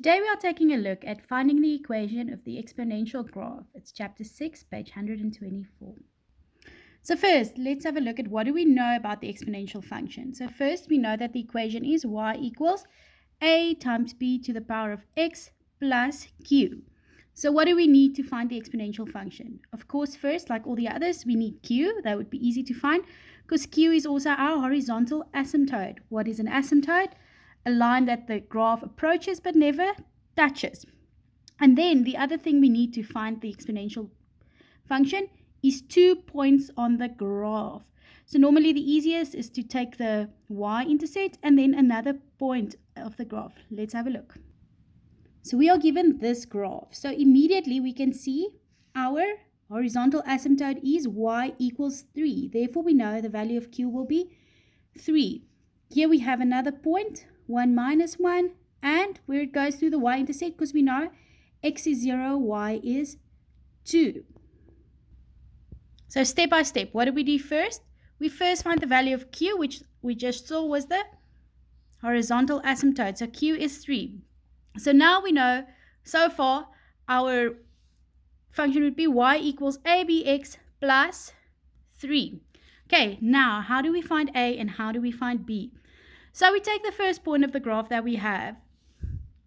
Today we are taking a look at finding the equation of the exponential graph. It's chapter 6, page 124. So first, let's have a look at what do we know about the exponential function. So first, we know that the equation is y equals a times b to the power of x plus q. So what do we need to find the exponential function? Of course, first, like all the others, we need q. That would be easy to find because q is also our horizontal asymptote. What is an asymptote? A line that the graph approaches but never touches. And then the other thing we need to find the exponential function is 2 points on the graph. So normally the easiest is to take the y-intercept and then another point of the graph. Let's have a look. So we are given this graph. So immediately we can see our horizontal asymptote is y equals 3. Therefore we know the value of q will be 3. Here we have another point, 1 minus 1, and where it goes through the y-intercept, because we know x is 0, y is 2. So step by step, what do we do first? We first find the value of q, which we just saw was the horizontal asymptote. So q is 3. So now we know, so far, our function would be y equals abx plus 3. Okay, now how do we find a and how do we find b? So we take the first point of the graph that we have,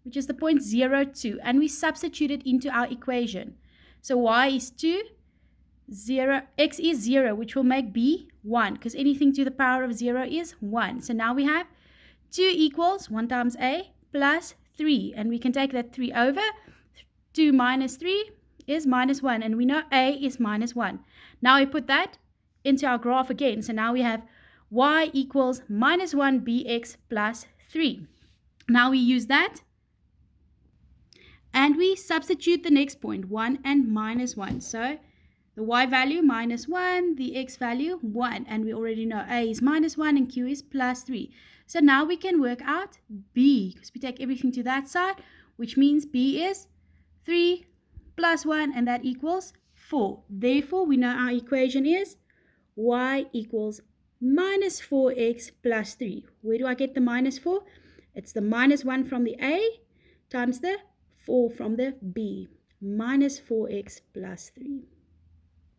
which is the point 0, 2, and we substitute it into our equation. So y is 2, 0, x is 0, which will make b 1, because anything to the power of 0 is 1. So now we have 2 equals 1 times a plus 3, and we can take that 3 over. 2 minus 3 is minus 1, and we know a is minus 1. Now we put that into our graph again. So now we have y equals minus 1 bx plus 3. Now we use that and we substitute the next point, 1 and minus 1. So the y value minus 1, the x value 1, and we already know a is minus 1 and q is plus 3. So now we can work out b, because we take everything to that side, which means b is 3 plus 1, and that equals 4. Therefore, we know our equation is y equals minus 4x plus 3. Where do I get the minus 4? It's the minus 1 from the a times the 4 from the b. Minus 4x plus 3.